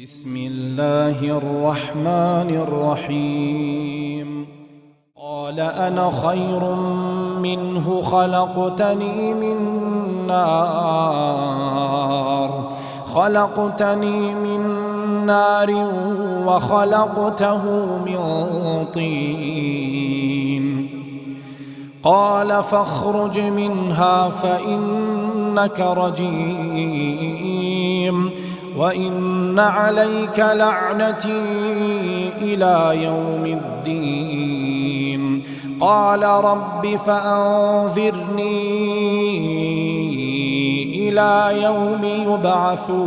بسم الله الرحمن الرحيم. قال أنا خير منه خلقتني من نار وخلقته من طين. قال فاخرج منها فإنك رجيم وإن عليك لعنتي إلى يوم الدين. قال رب فأنظرني إلى يوم يبعثون.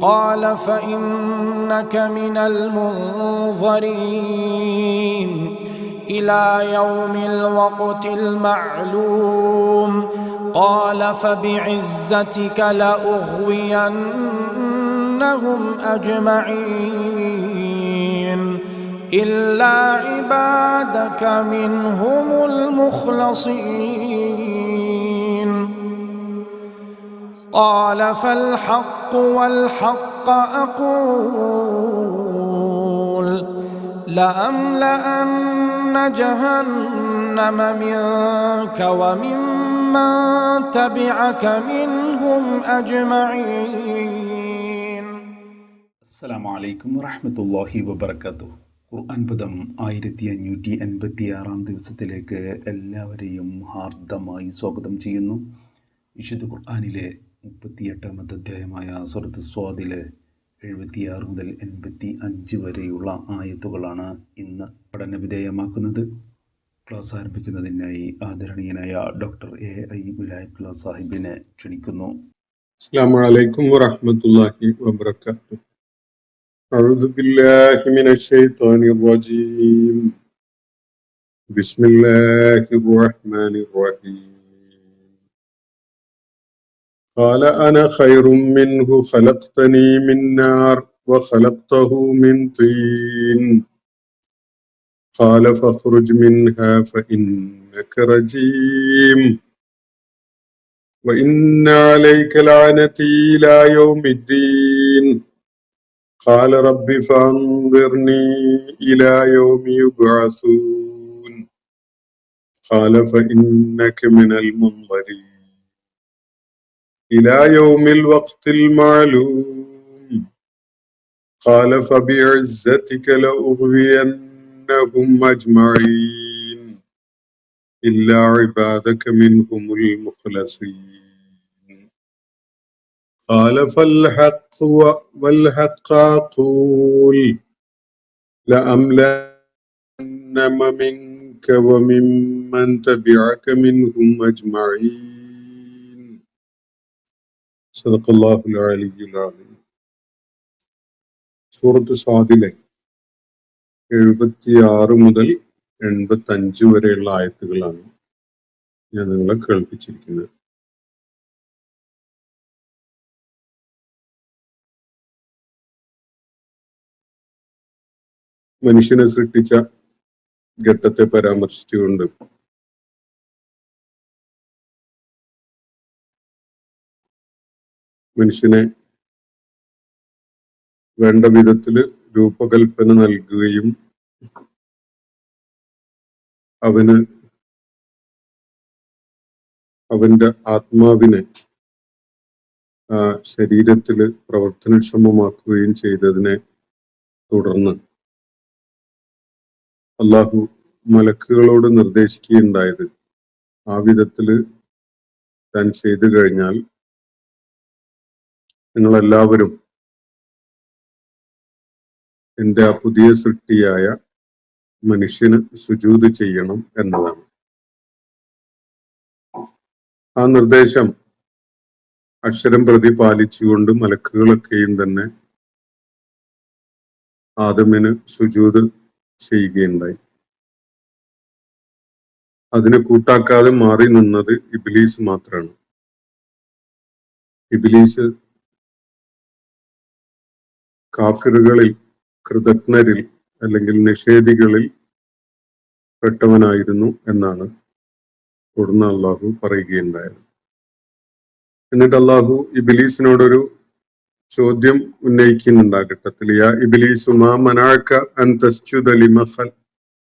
قال فإنك من المنظرين إلى يوم الوقت المعلوم. قال فبعزتك لأغوينهم أجمعين إلا عبادك منهم المخلصين. قال فالحق والحق أقول لأملأن جهنم منك وممن تبعك منهم أجمعين. السلام عليكم ورحمة الله وبركاته. ഖുർആൻ പദം 1586 ദിവസത്തിലേക്ക് എല്ലാവരെയും ഹാർദമായി സ്വാഗതം ചെയ്യുന്നു. വിശുദ്ധ ഖുർആനിലെ 38-ാമത്തെ അധ്യായമായ സൂറത്ത് സ്വാദിലെ 76 മുതൽ 85 വരെയുള്ള ആയത്തുകളാണ് ഇന്ന് പഠനവിധേയമാക്കുന്നത്. ക്ലാസ് ആരംഭിക്കുന്നതിനായി ആദരണീയനായ ഡോക്ടർ A.I. വിലായത്തുള്ള സാഹിബിനെ ക്ഷണിക്കുന്നു. അസ്സലാമു അലൈക്കും വറഹ്മത്തുള്ളാഹി വബറകാതുഹു. അഊദു ബില്ലാഹി മിനശ് ശൈത്വാനിർ റജീം. ബിസ്മില്ലാഹിർ റഹ്മാനിർ റഹീം. ഖാല അന ഖൈറും മിൻഹു ഖലഖ്തനീ മിൻ നാർ വഖലഖ്തഹു മിൻ തീൻ. ഖാല ഫഖ്റുജ് മിൻഹാ ഫഇന്നക റജീം وإن عليك لعنتي إلى يوم الدين. قال رب فأنظرني إلى يوم يبعثون. قال فإنك من المنظرين إلى يوم الوقت المعلوم. قال فبعزتك لأغوينهم أجمعين إلا عبادك منهم المخلصين. قال فالحق والحق أقول لأملأن منك وممن تبعك منهم أجمعين. صدق الله العلي العظيم. സൂറത്ത് സ്വാദിലെ 76 മുതൽ 85 വരെയുള്ള ആയത്തുകളാണ് ഞാൻ നിങ്ങളെ കേൾപ്പിച്ചിരിക്കുന്നത്. മനുഷ്യനെ സൃഷ്ടിച്ച ഘട്ടത്തെ പരാമർശിച്ചുകൊണ്ട് മനുഷ്യനെ വേണ്ട വിധത്തില് രൂപകൽപ്പന നൽകുകയും അവന് അവന്റെ ആത്മാവിനെ ശരീരത്തില് പ്രവർത്തനക്ഷമമാക്കുകയും ചെയ്തതിനെ തുടർന്ന് അള്ളാഹു മലക്കുകളോട് നിർദ്ദേശിക്കുകയുണ്ടായത് ആ വിധത്തില് താൻ ചെയ്തു കഴിഞ്ഞാൽ നിങ്ങളെല്ലാവരും എൻ്റെ ആ പുതിയ സൃഷ്ടിയായ മനുഷ്യന് സുജൂദ് ചെയ്യണം എന്നതാണ്. ആ നിർദ്ദേശം അക്ഷരം പ്രതി പാലിച്ചുകൊണ്ട് മലക്കുകളൊക്കെയും തന്നെ ആദമിന് സുജൂദ് ചെയ്യുകയുണ്ടായി. അതിനെ കൂട്ടാക്കാതെ മാറി നിന്നത് ഇബ്ലീസ് മാത്രമാണ്. ഇബ്ലീസ് കാഫിറുകളിൽ, കൃതജ്ഞരിൽ അല്ലെങ്കിൽ നിഷേധികളിൽ പെട്ടവനായിരുന്നു എന്നാണ് തുടർന്ന് അള്ളാഹു പറയുകയുണ്ടായത്. എന്നിട്ട് അള്ളാഹു ഇബ്ലീസിനോടൊരു ചോദ്യം ഉന്നയിക്കുന്നുണ്ട് ആ ഘട്ടത്തിൽ. യാ ഇബ്ലീസു മാ മനാഅക അൻ തസ്ജുദ ലിമ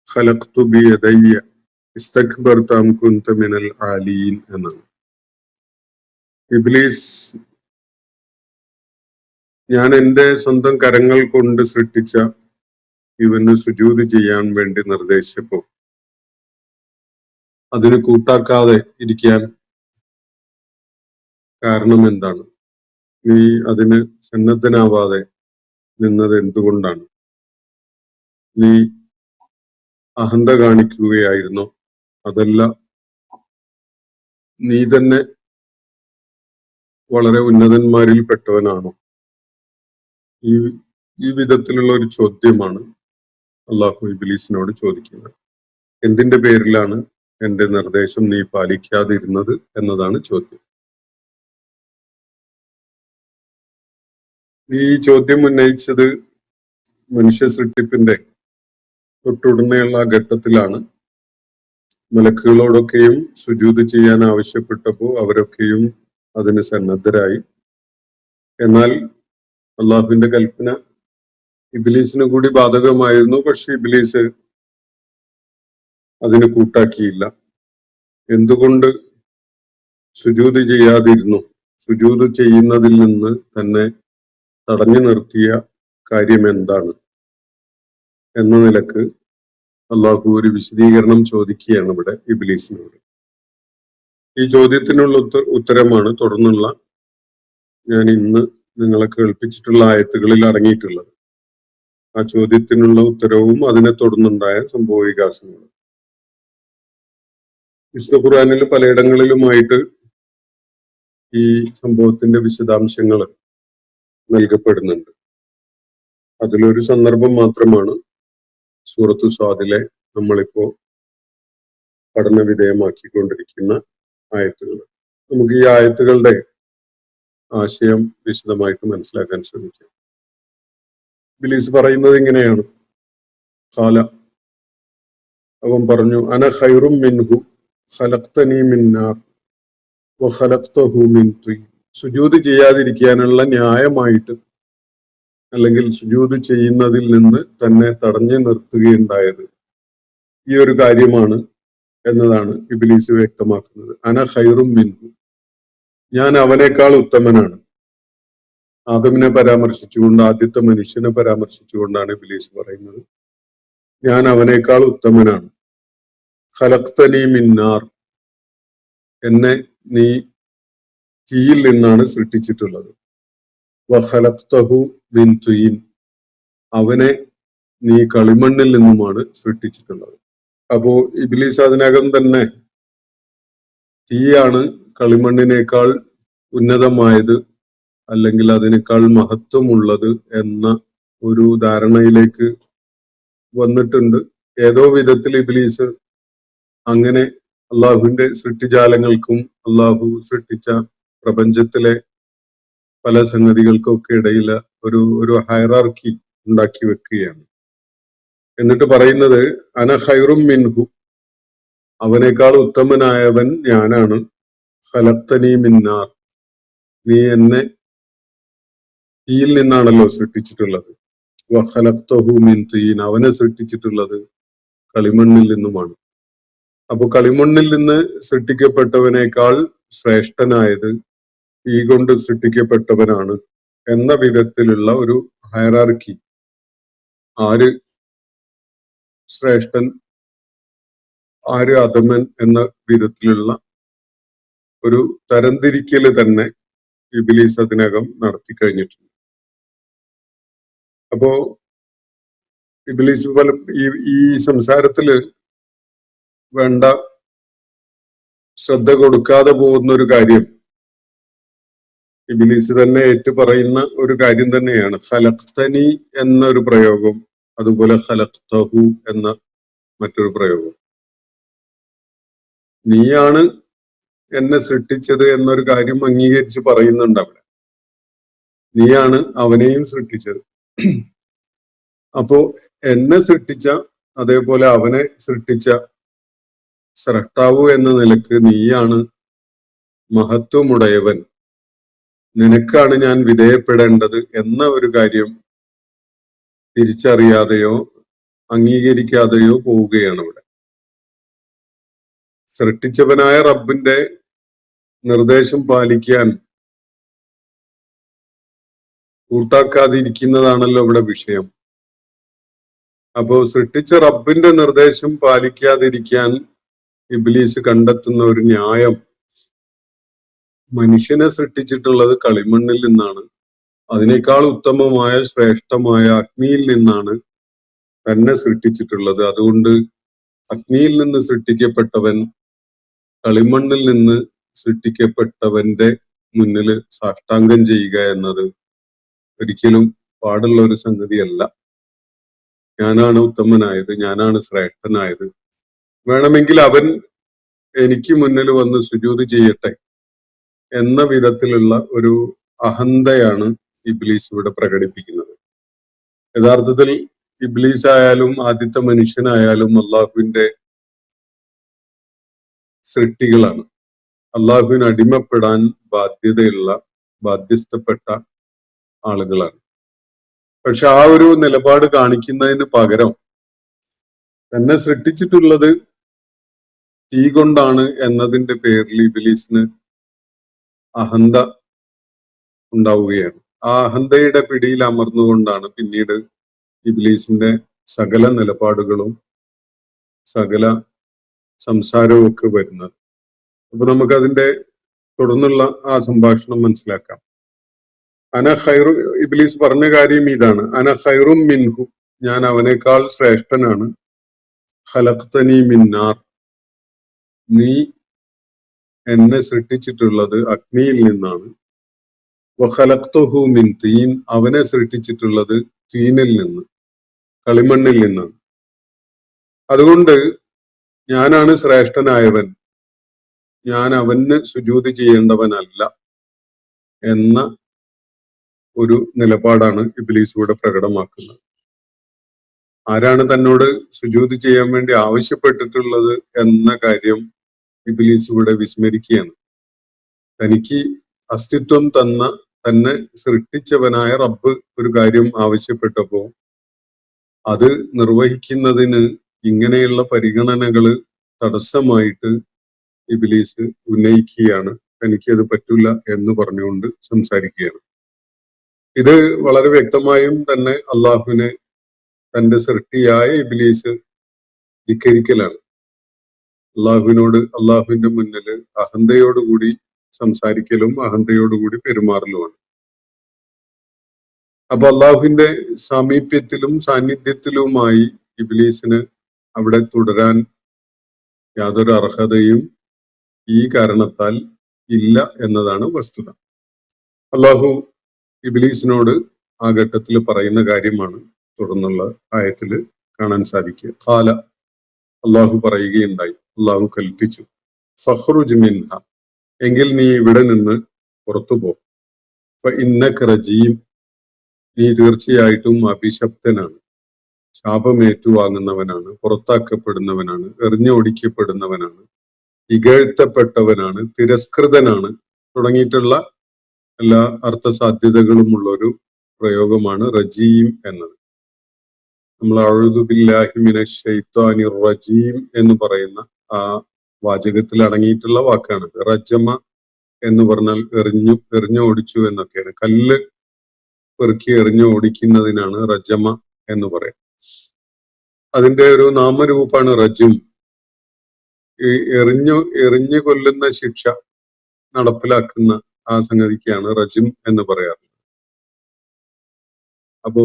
ഖലഖ്തു ബിയദയ്യ ഇസ്തക്ബർത അം കുൻത മിനൽ ആലീൻ എന്നാണ്. ഇബ്ലീസ്, ഞാൻ എന്റെ സ്വന്തം കരങ്ങൾ കൊണ്ട് സൃഷ്ടിച്ച ഇവന് സുജൂദ് ചെയ്യാൻ വേണ്ടി നിർദ്ദേശിച്ചപ്പോ അതിന് കൂട്ടാക്കാതെ ഇരിക്കാൻ കാരണം എന്താണ്? നീ അതിന് സന്നദ്ധനാവാതെ നിന്നത് എന്തുകൊണ്ടാണ്? നീ അഹന്ത കാണിക്കുകയായിരുന്നോ? അതല്ല നീ തന്നെ വളരെ ഉന്നതന്മാരിൽ പെട്ടവനാണോ? ഈ വിധത്തിലുള്ള ഒരു ചോദ്യമാണ് അള്ളാഹു ഇബ്ലീസിനോട് ചോദിക്കുന്നത്. എന്തിന്റെ പേരിലാണ് എന്റെ നിർദ്ദേശം നീ പാലിക്കാതിരുന്നത് എന്നതാണ് ചോദ്യം. ഈ ചോദ്യം ഉന്നയിച്ചത് മനുഷ്യ സൃഷ്ടിപ്പിന്റെ തൊട്ടുടനെയുള്ള ഘട്ടത്തിലാണ്. മലക്കുകളോടൊക്കെയും സുജൂദ് ചെയ്യാൻ ആവശ്യപ്പെട്ടപ്പോൾ അവരൊക്കെയും അതിന് സന്നദ്ധരായി. എന്നാൽ അള്ളാഹുവിന്റെ കൽപ്പന ഇബ്ലീസിന് കൂടി ബാധകമായിരുന്നു. പക്ഷെ ഇബ്ലീസ് അതിന് കൂട്ടാക്കിയില്ല. എന്തുകൊണ്ട് സുജൂദ് ചെയ്യാതിരുന്നു? സുജൂദ് ചെയ്യുന്നതിൽ നിന്ന് തന്നെ തടഞ്ഞു നിർത്തിയ കാര്യം എന്താണ് എന്ന നിലക്ക് അള്ളാഹു ഒരു വിശദീകരണം ചോദിക്കുകയാണ് ഇവിടെ ഇബ്ലീസിനോട്. ഈ ചോദ്യത്തിനുള്ള ഉത്തരമാണ് തുടർന്നുള്ള ഞാൻ ഇന്ന് നിങ്ങളെ കേൾപ്പിച്ചിട്ടുള്ള ആയത്തുകളിൽ അടങ്ങിയിട്ടുള്ളത്. ആ ചോദ്യത്തിനുള്ള ഉത്തരവും അതിനെ തുടർന്നുണ്ടായ സംഭവ വികാസങ്ങളും വിശുദ്ധ ഖുർആനിൽ പലയിടങ്ങളിലുമായിട്ട് ഈ സംഭവത്തിന്റെ വിശദാംശങ്ങൾ നൽകപ്പെടുന്നുണ്ട്. അതിലൊരു സന്ദർഭം മാത്രമാണ് സൂറത്തു സ്വാദിലെ നമ്മളിപ്പോ പഠന വിധേയമാക്കിക്കൊണ്ടിരിക്കുന്ന ആയത്തുകൾ. നമുക്ക് ഈ ആയത്തുകളുടെ ആശയം വിശദമായിട്ട് മനസ്സിലാക്കാൻ ശ്രമിക്കാം. ഇബ്ലീസ് പറയുന്നത് ഇങ്ങനെയാണ്. ഖാല, അവൻ പറഞ്ഞു, അന ഖൈറും മിൻഹു ഖലഖ്തനി മിൻ നാർ വഖലഖ്തഹു മിൻ തീൻ. സുജൂദ് ചെയ്യാതിരിക്കാനുള്ള ന്യായമായിട്ട് അല്ലെങ്കിൽ സുജൂദ് ചെയ്യുന്നതിൽ നിന്ന് തന്നെ തടഞ്ഞു നിർത്തുകയുണ്ടായത് ഈ ഒരു കാര്യമാണ് എന്നതാണ് ഇബ്ലീസ് വ്യക്തമാക്കുന്നത്. അന ഖൈറും മിൻഹു, ഞാൻ അവനേക്കാൾ ഉത്തമനാണ്. ആദമിനെ പരാമർശിച്ചുകൊണ്ട്, ആദ്യത്തെ മനുഷ്യനെ പരാമർശിച്ചുകൊണ്ടാണ് ഇബ്ലീസ് പറയുന്നത്, ഞാൻ അവനേക്കാൾ ഉത്തമനാണ്. ഖലഖ്തനി മിൻ നാർ, എന്നെ നീ തീയിൽ നിന്നാണ് സൃഷ്ടിച്ചിട്ടുള്ളത്. വഖലഖ്തഹു മിൻ തീൻ, അവനെ നീ കളിമണ്ണിൽ നിന്നുമാണ് സൃഷ്ടിച്ചിട്ടുള്ളത്. അപ്പോ ഇബ്ലീസ് അതിനകം തന്നെ തീയാണ് കളിമണ്ണിനേക്കാൾ ഉന്നതമായത് അല്ലെങ്കിൽ അതിനേക്കാൾ മഹത്വമുള്ളത് എന്ന ഒരു ധാരണയിലേക്ക് വന്നിട്ടുണ്ട്. ഏതോ വിധത്തിൽ ഇബ്ലീസ് അങ്ങനെ അള്ളാഹുവിന്റെ സൃഷ്ടിജാലങ്ങൾക്കും അള്ളാഹു സൃഷ്ടിച്ച പ്രപഞ്ചത്തിലെ പല സംഗതികൾക്കൊക്കെ ഇടയിൽ ഒരു ഹൈറാർക്കി ഉണ്ടാക്കി വെക്കുകയാണ്. എന്നിട്ട് പറയുന്നത്, അന ഖൈറും മിൻഹു, അവനേക്കാൾ ഉത്തമനായവൻ ഞാനാണ്. ഖലഖ്തനി മിൻ നാർ, നീ എന്നെ തീയിൽ നിന്നാണല്ലോ സൃഷ്ടിച്ചിട്ടുള്ളത്. വഖലഖ്തഹു മിൻ തീൻ, അവനെ സൃഷ്ടിച്ചിട്ടുള്ളത് കളിമണ്ണിൽ നിന്നുമാണ്. അപ്പൊ കളിമണ്ണിൽ നിന്ന് സൃഷ്ടിക്കപ്പെട്ടവനേക്കാൾ ശ്രേഷ്ഠനായത് തീ കൊണ്ട് സൃഷ്ടിക്കപ്പെട്ടവനാണ് എന്ന വിധത്തിലുള്ള ഒരു ഹൈറാർക്കി, ആര് ശ്രേഷ്ഠൻ ആര് അധമൻ എന്ന വിധത്തിലുള്ള ഒരു തരംതിരിക്കല് തന്നെ ഇബ്ലീസ് അതിനകം നടത്തി കഴിഞ്ഞിട്ടുണ്ട്. അപ്പോ ഇബ്ലീസ് ഈ സംസാരത്തില് വേണ്ട ശ്രദ്ധ കൊടുക്കാതെ പോകുന്ന ഒരു കാര്യം, ഇബ്ലീസ് തന്നെ ഏറ്റു പറയുന്ന ഒരു കാര്യം തന്നെയാണ്. ഖലഖ്തനി എന്നൊരു പ്രയോഗം, അതുപോലെ ഖലഖ്തഹു എന്ന മറ്റൊരു പ്രയോഗം. നീയാണ് എന്നെ സൃഷ്ടിച്ചത് എന്നൊരു കാര്യം അംഗീകരിച്ച് പറയുന്നുണ്ട് അവിടെ. നീയാണ് അവനെയും സൃഷ്ടിച്ചത്. അപ്പോ എന്നെ സൃഷ്ടിച്ച അതേപോലെ അവനെ സൃഷ്ടിച്ച സ്രഷ്ടാവു എന്ന നിലക്ക് നീയാണ് മഹത്വമുടയവൻ നിനക്കാണ് ഞാൻ വിധേയപ്പെടേണ്ടത് എന്ന ഒരു കാര്യം തിരിച്ചറിയാതെയോ അംഗീകരിക്കാതെയോ പോവുകയാണ് ഇവിടെ. സൃഷ്ടിച്ചവനായ റബ്ബിന്റെ നിർദ്ദേശം പാലിക്കാൻ കൂട്ടാക്കാതിരിക്കുന്നതാണല്ലോ ഇവിടെ വിഷയം. അപ്പോ സൃഷ്ടിച്ച റബ്ബിന്റെ നിർദ്ദേശം പാലിക്കാതിരിക്കാൻ ഇബ്ലീസ് കണ്ടെത്തുന്ന ഒരു ന്യായം, മനുഷ്യനെ സൃഷ്ടിച്ചിട്ടുള്ളത് കളിമണ്ണിൽ നിന്നാണ്, അതിനേക്കാൾ ഉത്തമമായ ശ്രേഷ്ഠമായ അഗ്നിയിൽ നിന്നാണ് തന്നെ സൃഷ്ടിച്ചിട്ടുള്ളത്. അതുകൊണ്ട് അഗ്നിയിൽ നിന്ന് സൃഷ്ടിക്കപ്പെട്ടവൻ കളിമണ്ണിൽ നിന്ന് സൃഷ്ടിക്കപ്പെട്ടവന്റെ മുന്നിൽ സാഷ്ടാംഗം ചെയ്യുക എന്നത് ഒരിക്കലും പാടുള്ള ഒരു സംഗതിയല്ല. ഞാനാണ് ഉത്തമനായത്, ഞാനാണ് ശ്രേഷ്ഠനായത്, വേണമെങ്കിൽ അവൻ എനിക്ക് മുന്നിൽ വന്ന് സുജൂദ് ചെയ്യട്ടെ എന്ന വിധത്തിലുള്ള ഒരു അഹന്തയാണ് ഇബ്ലീസ് ഇവിടെ പ്രകടിപ്പിക്കുന്നത്. യഥാർത്ഥത്തിൽ ഇബ്ലീസ് ആയാലും ആദ്യത്തെ മനുഷ്യനായാലും അള്ളാഹുവിന്റെ സൃഷ്ടികളാണ്. അള്ളാഹുവിന് അടിമപ്പെടാൻ ബാധ്യസ്ഥപ്പെട്ട ആളുകളാണ്. പക്ഷെ ആ ഒരു നിലപാട് കാണിക്കുന്നതിന് പകരം തന്നെ സൃഷ്ടിച്ചിട്ടുള്ളത് തീ കൊണ്ടാണ് എന്നതിന്റെ പേരിൽ ഇബ്ലീസിന് അഹന്ത ഉണ്ടാവുകയാണ്. ആ അഹന്തയുടെ പിടിയിൽ അമർന്നുകൊണ്ടാണ് പിന്നീട് ഇബ്ലീസിന്റെ സകല നിലപാടുകളും സകല സംസാരവും ഒക്കെ വരുന്നത്. അപ്പൊ നമുക്ക് അതിന്റെ തുടർന്നുള്ള ആ സംഭാഷണം മനസ്സിലാക്കാം. ഇബ്ലീസ് പറഞ്ഞ കാര്യം ഇതാണ്: അന ഖൈറും മിൻഹു, ഞാൻ അവനേക്കാൾ ശ്രേഷ്ഠനാണ്. ഖലഖ്തനി മിൻ നാർ, നീ എന്നെ സൃഷ്ടിച്ചിട്ടുള്ളത് അഗ്നിയിൽ നിന്നാണ്. വഖലഖ്തുഹു മിൻ തീൻ, അവനെ സൃഷ്ടിച്ചിട്ടുള്ളത് തീനിൽ നിന്ന്, കളിമണ്ണിൽ നിന്നാണ്. അതുകൊണ്ട് ഞാനാണ് ശ്രേഷ്ഠനായവൻ, ഞാൻ അവന് സുജൂദ് ചെയ്യേണ്ടവനല്ല എന്ന ഒരു നിലപാടാണ് ഇബ്ലീസ് ഇവിടെ പ്രകടമാക്കുന്നത്. ആരാണ് തന്നോട് സുജൂദ് ചെയ്യാൻ വേണ്ടി ആവശ്യപ്പെട്ടിട്ടുള്ളത് എന്ന കാര്യം ഇബ്ലീസ് ഇവിടെ വിസ്മരിക്കുകയാണ്. തനിക്ക് അസ്തിത്വം തന്ന തന്നെ സൃഷ്ടിച്ചവനായ റബ്ബ് ഒരു കാര്യം ആവശ്യപ്പെട്ടപ്പോ അത് നിർവഹിക്കുന്നതിന് ഇങ്ങനെയുള്ള പരിഗണനകള് തടസ്സമായിട്ട് ഇബ്ലീസ് ഉന്നയിക്കുകയാണ്. എനിക്കത് പറ്റില്ല എന്ന് പറഞ്ഞുകൊണ്ട് സംസാരിക്കുകയാണ്. ഇത് വളരെ വ്യക്തമായും തന്നെ അള്ളാഹുവിനെ, തന്റെ സൃഷ്ടിയായ ഇബ്ലീസ് ധിക്കരിക്കലാണ്. അള്ളാഹുവിനോട്, അള്ളാഹുവിന്റെ മുന്നിൽ അഹന്തയോടുകൂടി സംസാരിക്കലും അഹന്തയോടുകൂടി പെരുമാറലുമാണ്. അപ്പൊ അള്ളാഹുവിന്റെ സാമീപ്യത്തിലും സാന്നിധ്യത്തിലുമായി ഇബ്ലീസിന് അവിടെ തുടരാൻ യാതൊരു അർഹതയും ഈ കാരണത്താൽ ഇല്ല എന്നതാണ് വസ്തുത. അള്ളാഹു ഇബ്ലീസിനോട് ആ ഘട്ടത്തിൽ പറയുന്ന കാര്യമാണ് തുടർന്നുള്ള ആയത്തിൽ കാണാൻ സാധിക്കുക. ഖാല, അള്ളാഹു പറയുകയുണ്ടായി, അള്ളാഹു കൽപ്പിച്ചു, ഫഖ്റുജ് മിൻഹ, എങ്കിൽ നീ ഇവിടെ നിന്ന് പുറത്തു പോ. ഫഇന്നക റജീം, നീ തീർച്ചയായിട്ടും അഭിശപ്തനാണ്, ശാപമേറ്റുവാങ്ങുന്നവനാണ്, പുറത്താക്കപ്പെടുന്നവനാണ്, എറിഞ്ഞോടിക്കപ്പെടുന്നവനാണ്, ഇകഴ്ത്തപ്പെട്ടവനാണ്, തിരസ്കൃതനാണ് തുടങ്ങിയിട്ടുള്ള എല്ലാ അർത്ഥസാധ്യതകളുമുള്ള ഒരു പ്രയോഗമാണ് റജീം എന്നത്. നമ്മൾ അഊദു ബില്ലാഹി മിനശ് ശൈത്വാനിർ റജീം എന്ന് പറയുന്ന ആ വാചകത്തിൽ അടങ്ങിയിട്ടുള്ള വാക്കാണ്. റജമ എന്ന് പറഞ്ഞാൽ എറിഞ്ഞോടിച്ചു എന്നൊക്കെയാണ്. കല്ല് പെറുക്കി എറിഞ്ഞു ഓടിക്കുന്നതിനാണ് റജമ എന്ന് പറയാം. അതിന്റെ ഒരു നാമരൂപാണ് റജും. ഈ എറിഞ്ഞു കൊല്ലുന്ന ശിക്ഷ നടപ്പിലാക്കുന്ന ആ സംഗതിക്കാണ് റജും എന്ന് പറയാറ്. അപ്പോ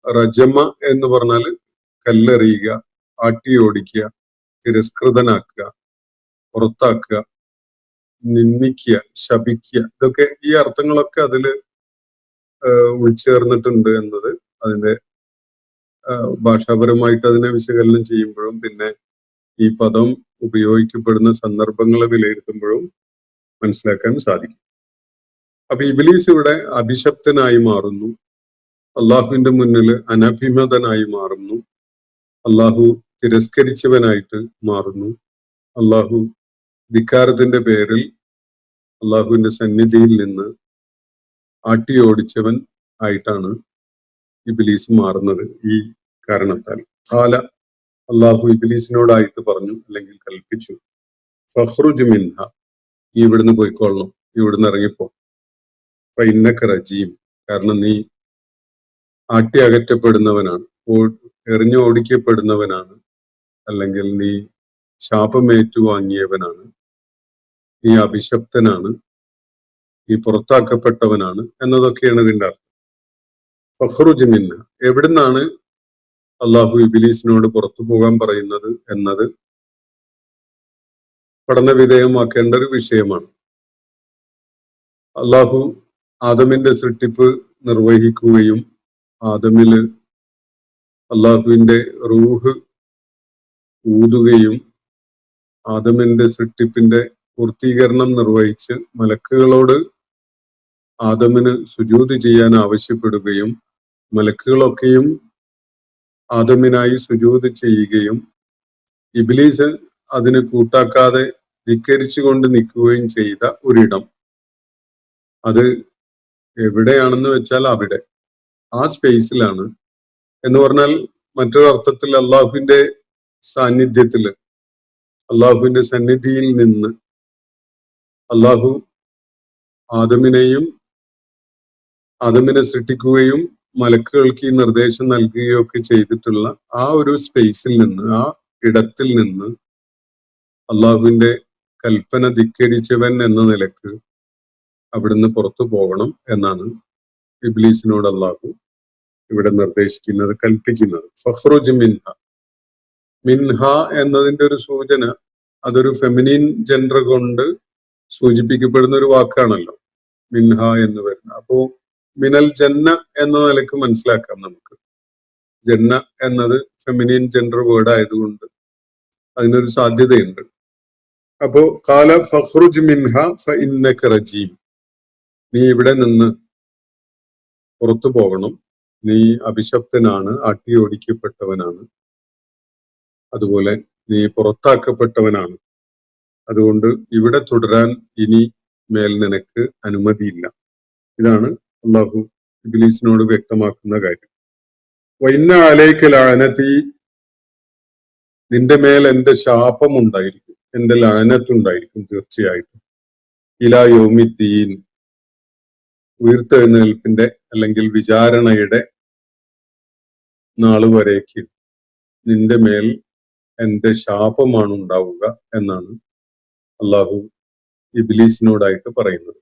റജമ എന്ന് പറഞ്ഞാൽ കല്ലെറിയുക, ആട്ടി ഓടിക്കുക, തിരസ്കൃതനാക്കുക, പുറത്താക്കുക, നിന്ദിക്കുക, ശപിക്കുക, ഇതൊക്കെ ഈ അർത്ഥങ്ങളൊക്കെ അതില് ഉൾച്ചേർന്നിട്ടുണ്ട് എന്നത് അതിന്റെ ഭാഷാപരമായിട്ട് അതിനെ വിശകലനം ചെയ്യുമ്പോഴും പിന്നെ ഈ പദം ഉപയോഗിക്കപ്പെടുന്ന സന്ദർഭങ്ങളെ വിലയിരുത്തുമ്പോഴും മനസ്സിലാക്കാൻ സാധിക്കും. അപ്പൊ ഇബ്ലീസ് ഇവിടെ അഭിശപ്തനായി മാറുന്നു, അള്ളാഹുവിന്റെ മുന്നിൽ അനഭിമതനായി മാറുന്നു, അള്ളാഹു തിരസ്കരിച്ചവനായിട്ട് മാറുന്നു, അള്ളാഹു ധിക്കാരത്തിന്റെ പേരിൽ അള്ളാഹുവിന്റെ സന്നിധിയിൽ നിന്ന് ആട്ടി ഓടിച്ചവൻ ആയിട്ടാണ് ഇബ്ലീസ് മാറുന്നത്. ഈ കാരണത്താൽ ഖാല, അള്ളാഹു ഇബ്ലീസിനോടായിട്ട് പറഞ്ഞു അല്ലെങ്കിൽ കൽപ്പിച്ചു, ഫഖ്റുജ് മിൻഹ, നീ ഇവിടുന്ന് പോയിക്കൊള്ളണം, നീ ഇവിടുന്ന് ഇറങ്ങിപ്പോ. ഫഇന്നക റജീം, കാരണം നീ ആട്ടി അകറ്റപ്പെടുന്നവനാണ്, എറിഞ്ഞു ഓടിക്കപ്പെടുന്നവനാണ്, അല്ലെങ്കിൽ നീ ശാപമേറ്റു വാങ്ങിയവനാണ്, നീ അഭിശപ്തനാണ്, നീ പുറത്താക്കപ്പെട്ടവനാണ് എന്നതൊക്കെയാണ് ഇതിന്റെ അർത്ഥം. ഫഖ്റുജ് മിൻഹ, എവിടുന്നാണ് അള്ളാഹു ഇബ്ലീസിനോട് പുറത്തു പോകാൻ പറയുന്നത് എന്നത് പഠനവിധേയമാക്കേണ്ട ഒരു വിഷയമാണ്. അള്ളാഹു ആദമിന്റെ സൃഷ്ടിപ്പ് നിർവഹിക്കുകയും ആദമില് അള്ളാഹുവിന്റെ റൂഹ് ഊതുകയും ആദമിന്റെ സൃഷ്ടിപ്പിന്റെ പൂർത്തീകരണം നിർവഹിച്ച് മലക്കുകളോട് ആദമിന് സുജൂദ് ചെയ്യാൻ ആവശ്യപ്പെടുകയും മലക്കുകളൊക്കെയും ആദമിനായി സുജൂദ് ചെയ്യുകയും ഇബ്ലീസ് അതിന് കൂട്ടാക്കാതെ ധിക്കരിച്ചുകൊണ്ട് നിൽക്കുകയും ചെയ്ത ഒരിടം, അത് എവിടെയാണെന്ന് വെച്ചാൽ അവിടെ, ആ സ്പേസിലാണ്. എന്ന് പറഞ്ഞാൽ മറ്റൊരു അർത്ഥത്തിൽ അള്ളാഹുവിന്റെ സാന്നിധ്യത്തില്, അള്ളാഹുവിന്റെ സന്നിധിയിൽ നിന്ന് അള്ളാഹു ആദമിനെ സൃഷ്ടിക്കുകയും മലക്കുകൾക്ക് ഈ നിർദ്ദേശം നൽകുകയോ ഒക്കെ ചെയ്തിട്ടുള്ള ആ ഒരു സ്പേസിൽ നിന്ന്, ആ ഇടത്തിൽ നിന്ന് അള്ളാഹുവിന്റെ കൽപ്പന ധിക്കരിച്ചവൻ എന്ന നിലക്ക് അവിടുന്ന് പുറത്തു പോകണം എന്നാണ് ഇബ്ലീസിനോട് അള്ളാഹു ഇവിടെ നിർദ്ദേശിക്കുന്നത്, കൽപ്പിക്കുന്നത്. ഫഖ്റുജ് മിൻഹ, മിൻഹ എന്നതിന്റെ ഒരു സൂചന അതൊരു ഫെമിനിൻ ജെൻഡർ കൊണ്ട് സൂചിപ്പിക്കപ്പെടുന്ന ഒരു വാക്കാണല്ലോ മിൻഹ എന്ന് വരുന്നത്. അപ്പോ മിനൽ ജന്ന എന്ന നിലക്ക് മനസ്സിലാക്കാം നമുക്ക്. ജന്ന എന്നത് ഫെമിനിൻ ജെൻഡർ വേർഡ് ആയതുകൊണ്ട് അതിനൊരു സാധ്യതയുണ്ട്. അപ്പോ ഖാല ഫഖ്റുജ് മിൻഹ ഫഇന്നക റജീം, നീ ഇവിടെ നിന്ന് പുറത്തു പോകണം, നീ അഭിശപ്തനാണ്, അട്ടിയോടിക്കപ്പെട്ടവനാണ്, അതുപോലെ നീ പുറത്താക്കപ്പെട്ടവനാണ്, അതുകൊണ്ട് ഇവിടെ തുടരാൻ ഇനി മേൽ നിനക്ക് അനുമതിയില്ല. ഇതാണ് അള്ളാഹു ഇബ്ലീസിനോട് വ്യക്തമാക്കുന്ന കാര്യം. വഇന്ന അലൈക ലഅനതി, നിന്റെ മേൽ എന്റെ ശാപം ഉണ്ടായിരിക്കും, എന്റെ ലഅനത്തുണ്ടായിരിക്കും തീർച്ചയായിട്ടും. ഇലാ യൗമിദ്ദീൻ, ഉയർത്തെഴുന്നേൽപ്പിന്റെ അല്ലെങ്കിൽ വിചാരണയുടെ നാള് വരേക്ക് നിന്റെ മേൽ എന്റെ ശാപമാണ് ഉണ്ടാവുക എന്നാണ് അള്ളാഹു ഇബ്ലീസിനോടായിട്ട് പറയുന്നത്.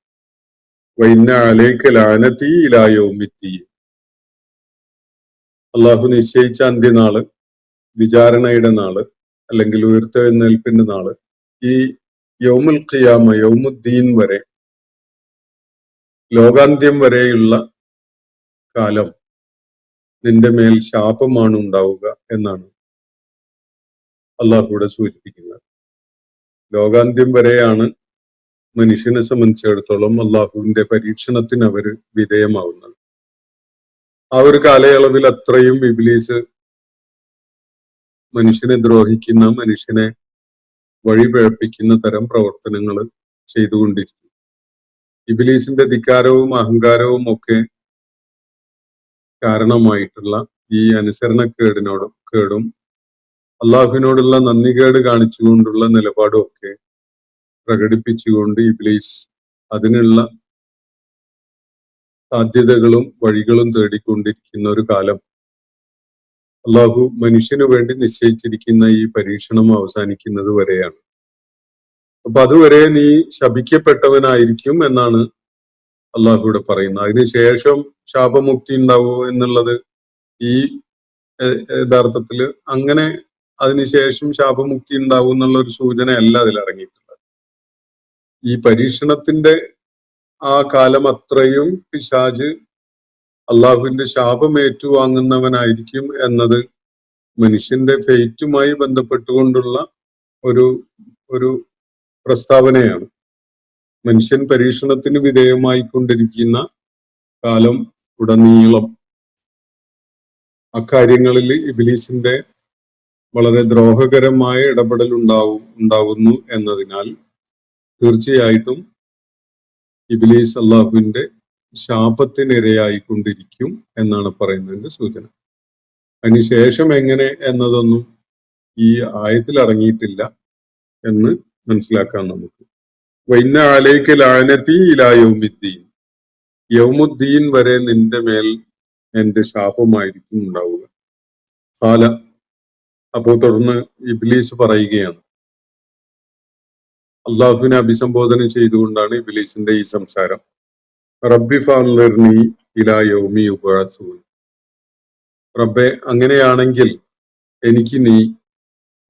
വഇന്ന അലൈക ലഅനതി ഇലാ യൗമിദ്ദീൻ, അള്ളാഹു നിശ്ചയിച്ച അന്ത്യനാള്, വിചാരണയുടെ നാള് അല്ലെങ്കിൽ ഉയർത്തെഴുന്നേൽപ്പിന്റെ നാള്, ഈ യൗമുൽ ഖിയാമ, യൗമുദ്ദീൻ വരെ, ലോകാന്ത്യം വരെയുള്ള കാലം നിന്റെ മേൽ ശാപമാണ് ഉണ്ടാവുക എന്നാണ് അള്ളാഹു ഇവിടെ സൂചിപ്പിക്കുന്നത്. ലോകാന്ത്യം വരെയാണ് മനുഷ്യനെ സംബന്ധിച്ചിടത്തോളം അള്ളാഹുവിന്റെ പരീക്ഷണത്തിന് അവര് വിധേയമാവുന്നത്. ആ ഒരു കാലയളവിൽ അത്രയും ഇബ്ലീസ് മനുഷ്യനെ ദ്രോഹിക്കുന്ന, മനുഷ്യനെ വഴിപിഴപ്പിക്കുന്ന തരം പ്രവർത്തനങ്ങൾ ചെയ്തുകൊണ്ടിരിക്കും. ഇബ്ലീസിന്റെ ധിക്കാരവും അഹങ്കാരവും ഒക്കെ കാരണമായിട്ടുള്ള ഈ കേടും അള്ളാഹുവിനോടുള്ള നന്ദികേട് കാണിച്ചുകൊണ്ടുള്ള നിലപാടും ഒക്കെ പ്രകടിപ്പിച്ചുകൊണ്ട് ഇബ്ലീസ് അതിനുള്ള സാധ്യതകളും വഴികളും തേടിക്കൊണ്ടിരിക്കുന്ന ഒരു കാലം അള്ളാഹു മനുഷ്യനു വേണ്ടി നിശ്ചയിച്ചിരിക്കുന്ന ഈ പരീക്ഷണം അവസാനിക്കുന്നത് വരെയാണ്. അപ്പൊ അതുവരെ നീ ശപിക്കപ്പെട്ടവനായിരിക്കും എന്നാണ് അള്ളാഹു ഇവിടെ പറയുന്നത്. അതിനുശേഷം ശാപമുക്തി ഉണ്ടാവോ എന്നുള്ളത് ഈ യഥാർത്ഥത്തില് അങ്ങനെ അതിനുശേഷം ശാപമുക്തി ഉണ്ടാവും എന്നുള്ള ഒരു സൂചനയല്ല അതിൽ അടങ്ങിയിട്ടുള്ളത്. ഈ പരീക്ഷണത്തിന്റെ ആ കാലം അത്രയും പിശാച് അള്ളാഹുവിന്റെ ശാപം ഏറ്റുവാങ്ങുന്നവനായിരിക്കും എന്നത് മനുഷ്യന്റെ ഫെയ്റ്റുമായി ബന്ധപ്പെട്ടുകൊണ്ടുള്ള ഒരു പ്രസ്താവനയാണ്. മനുഷ്യൻ പരീക്ഷണത്തിന് വിധേയമായിക്കൊണ്ടിരിക്കുന്ന കാലം ഉടനീളം അക്കാര്യങ്ങളിൽ ഇബ്ലീസിന്റെ വളരെ ദ്രോഹകരമായ ഇടപെടൽ ഉണ്ടാവുന്നു എന്നതിനാൽ തീർച്ചയായിട്ടും ഇബ്ലീസ് അള്ളാഹുവിന്റെ ശാപത്തിനിരയായിക്കൊണ്ടിരിക്കും എന്നാണ് പറയുന്നതിന്റെ സൂചന. അതിനുശേഷം എങ്ങനെ എന്നതൊന്നും ഈ ആയത്തിൽ അടങ്ങിയിട്ടില്ല എന്ന് മനസ്സിലാക്കാം നമുക്ക്. വൈന്ന അലൈക ലഅനതി ഇലാ യൗമിദ്ദീൻ, യൗമുദ്ദീൻ വരെ നിന്റെ മേൽ എന്റെ ശാപമായിരിക്കും ഉണ്ടാവുക. ഖാല, അപ്പോൾ തുടർന്ന് ഇബ്ലീസ് പറയുകയാണ്, അള്ളാഹുവിനെ അഭിസംബോധന ചെയ്തുകൊണ്ടാണ് ഇബ്ലീസിന്റെ ഈ സംസാരം. റബ്ബി ഫഅൻളിർനി ഇലാ യൗമി യുബ്അസൂൻ, റബ്ബെ അങ്ങനെയാണെങ്കിൽ എനിക്ക് നീ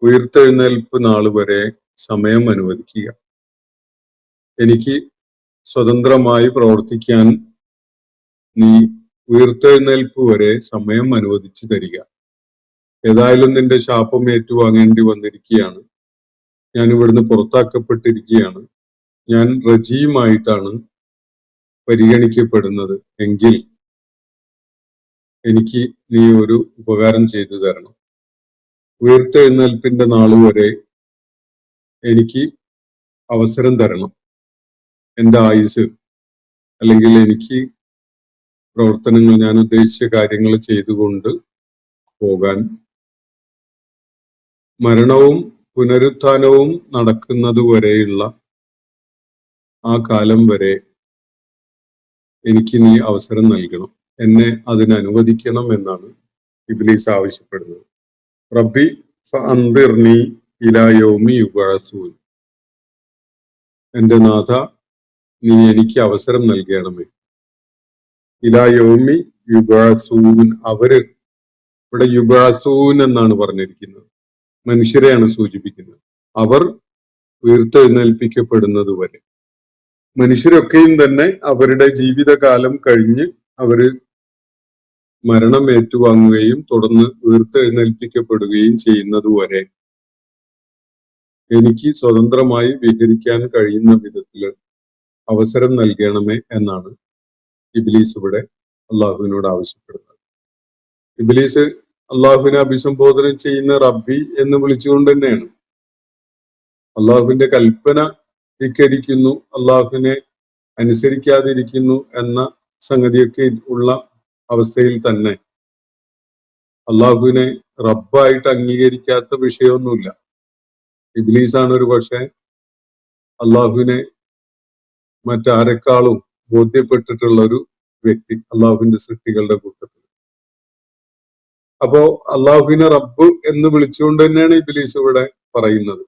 ഉയർത്തെഴുന്നേൽപ്പ് നാൾ വരെ സമയം അനുവദിക്കുക. എനിക്ക് സ്വതന്ത്രമായി പ്രവർത്തിക്കാൻ നീ ഉയർത്തെഴുന്നേൽപ്പ് വരെ സമയം അനുവദിച്ചു തരിക. ഏതായാലും നിന്റെ ശാപം ഏറ്റുവാങ്ങേണ്ടി വന്നിരിക്കുകയാണ്. ഞാൻ ഇവിടുന്ന് പുറത്താക്കപ്പെട്ടിരിക്കുകയാണ്. ഞാൻ റജീമായിട്ടാണ് പരിഗണിക്കപ്പെടുന്നത്. എങ്കിൽ എനിക്ക് നീ ഒരു ഉപകാരം ചെയ്തു തരണം. ഉയർത്തെഴുന്നേൽപ്പിന്റെ നാൾ വരെ എനിക്ക് അവസരം തരണം. എന്റെ ആയുസ്, അല്ലെങ്കിൽ എനിക്ക് പ്രവർത്തനങ്ങൾ, ഞാൻ ഉദ്ദേശിച്ച കാര്യങ്ങൾ ചെയ്തുകൊണ്ട് പോകാൻ, മരണവും പുനരുത്ഥാനവും നടക്കുന്നത് വരെയുള്ള ആ കാലം വരെ എനിക്ക് നീ അവസരം നൽകണം, എന്നെ അതിന് അനുവദിക്കണം എന്നാണ് ഇബ്ലീസ് ആവശ്യപ്പെടുന്നത്. റബ്ബി ഫഅൻദിർനി ഇലാ യൗമി യുബ്അസൂൻ, എന്റെ നാഥ നീ എനിക്ക് അവസരം നൽകണമേ. ഇലാ യൗമി യുബ്അസൂൻ, അവര് ഇവിടെ യുബ്അസൂൻ എന്നാണ് പറഞ്ഞിരിക്കുന്നത്, മനുഷ്യരെയാണ് സൂചിപ്പിക്കുന്നത്. അവർ ഉയർത്തെഴുന്നേൽപ്പിക്കപ്പെടുന്നത് വരെ. മനുഷ്യരൊക്കെയും തന്നെ അവരുടെ ജീവിതകാലം കഴിഞ്ഞ് അവര് മരണം ഏറ്റുവാങ്ങുകയും തുടർന്ന് ഉയർത്തെഴുന്നേൽപ്പിക്കപ്പെടുകയും ചെയ്യുന്നത് വരെ എനിക്ക് സ്വതന്ത്രമായി വിഹരിക്കാൻ കഴിയുന്ന വിധത്തില് അവസരം നൽകണമേ എന്നാണ് ഇബ്ലീസ് ഇവിടെ അള്ളാഹുവിനോട് ആവശ്യപ്പെടുന്നത്. ഇബ്ലീസ് അള്ളാഹുവിനെ അഭിസംബോധന ചെയ്യുന്ന റബ്ബി എന്ന് വിളിച്ചുകൊണ്ട് തന്നെയാണ്. അള്ളാഹുവിന്റെ കൽപ്പന ധിക്കരിക്കുന്നു, അള്ളാഹുവിനെ അനുസരിക്കാതിരിക്കുന്നു എന്ന സംഗതിയൊക്കെ ഉള്ള അവസ്ഥയിൽ തന്നെ അള്ളാഹുവിനെ റബ്ബായിട്ട് അംഗീകരിക്കാത്ത വിഷയമൊന്നുമില്ല. ഇബ്ലീസാണ് ഒരു പക്ഷെ അള്ളാഹുവിനെ മറ്റാരെക്കാളും ബോധ്യപ്പെട്ടിട്ടുള്ള ഒരു വ്യക്തി അള്ളാഹുവിന്റെ സൃഷ്ടികളുടെ കൂട്ടത്തിൽ. അപ്പോ അള്ളാഹുവിനെ റബ്ബ് എന്ന് വിളിച്ചുകൊണ്ട് തന്നെയാണ് ഇബ്ലീസ് ഇവിടെ പറയുന്നത്.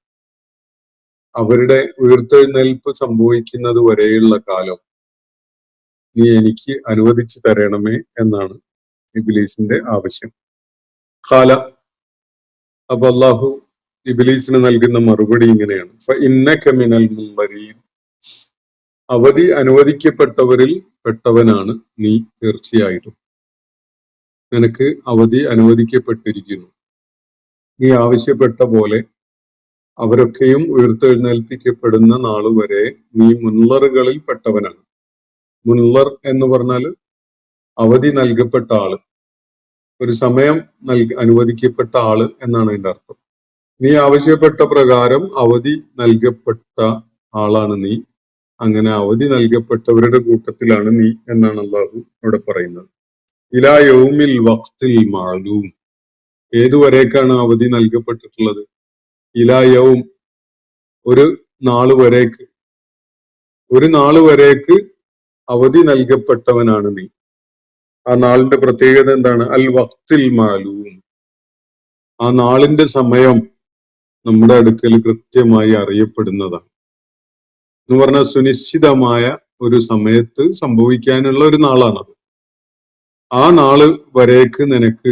അവരുടെ ഉയർത്തെഴുന്നേൽപ്പ് സംഭവിക്കുന്നത് വരെയുള്ള കാലം നീ എനിക്ക് അനുവദിച്ചു തരണമേ എന്നാണ് ഇബ്ലീസിന്റെ ആവശ്യം. ഖാല, അപ്പൊ അള്ളാഹു ഇബ്ലീസിന് നൽകുന്ന മറുപടി ഇങ്ങനെയാണ്. ഫഇന്നക മിനൽ മുൻദരീൻ, അവധി അനുവദിക്കപ്പെട്ടവരിൽ പെട്ടവനാണ് നീ തീർച്ചയായിട്ടും. നിനക്ക് അവധി അനുവദിക്കപ്പെട്ടിരിക്കുന്നു. നീ ആവശ്യപ്പെട്ട പോലെ അവരൊക്കെയും ഉയർത്തെഴുന്നേൽപ്പിക്കപ്പെടുന്ന നാള് വരെ നീ മുൻലറുകളിൽ പെട്ടവനാണ്. മുൻലർ എന്ന് പറഞ്ഞാൽ അവധി നൽകപ്പെട്ട ആള്, ഒരു സമയം അനുവദിക്കപ്പെട്ട ആള് എന്നാണ് അതിന്റെ അർത്ഥം. നീ ആവശ്യപ്പെട്ട പ്രകാരം അവധി നൽകപ്പെട്ട ആളാണ് നീ. അങ്ങനെ അവധി നൽകപ്പെട്ടവരുടെ കൂട്ടത്തിലാണ് നീ എന്നാണ് അള്ളാഹു ഇവിടെ പറയുന്നത്. ഇലാ യൗമിൽ വഖ്തിൽ മഅലൂം, ഏതുവരേക്കാണ് അവധി നൽകപ്പെട്ടിട്ടുള്ളത്? ഇലാ യൗം, ഒരു നാള് വരേക്ക്, ഒരു നാള് വരേക്ക് അവധി നൽകപ്പെട്ടവനാണ് നീ. ആ നാളിന്റെ പ്രത്യേകത എന്താണ്? അൽ വഖ്തിൽ മഅലൂം, ആ നാളിന്റെ സമയം നമ്മുടെ അടുക്കൽ കൃത്യമായി അറിയപ്പെടുന്നതാണ്. എന്ന് പറഞ്ഞാൽ സുനിശ്ചിതമായ ഒരു സമയത്ത് സംഭവിക്കാനുള്ള ഒരു നാളാണത്. ആ നാള് വരേക്ക് നിനക്ക്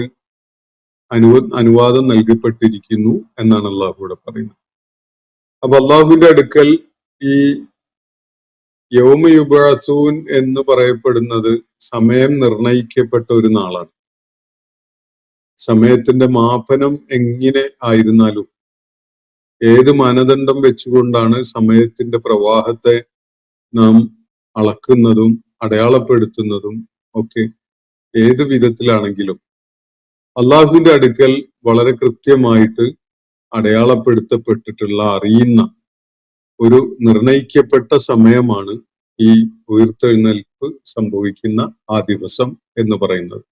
അനുവാദം നൽകപ്പെട്ടിരിക്കുന്നു എന്നാണ് അള്ളാഹു ഇവിടെ പറയുന്നത്. അപ്പൊ അള്ളാഹുവിന്റെ അടുക്കൽ ഈ യൗമ യുബ്അസൂൻ എന്ന് പറയപ്പെടുന്നത് സമയം നിർണയിക്കപ്പെട്ട ഒരു നാളാണ്. സമയത്തിന്റെ മാപനം എങ്ങനെ ആയിരുന്നാലും, ഏത് മാനദണ്ഡം വെച്ചുകൊണ്ടാണ് സമയത്തിന്റെ പ്രവാഹത്തെ നാം അളക്കുന്നതും അടയാളപ്പെടുത്തുന്നതും ഒക്കെ, ഏത് വിധത്തിലാണെങ്കിലും അള്ളാഹുവിന്റെ അടുക്കൽ വളരെ കൃത്യമായിട്ട് അടയാളപ്പെടുത്തപ്പെട്ടിട്ടുള്ള, അറിയുന്ന ഒരു നിർണയിക്കപ്പെട്ട സമയമാണ് ഈ ഉയർത്തെഴുന്നേൽപ്പ് സംഭവിക്കുന്ന ആ ദിവസം എന്ന് പറയുന്നത്.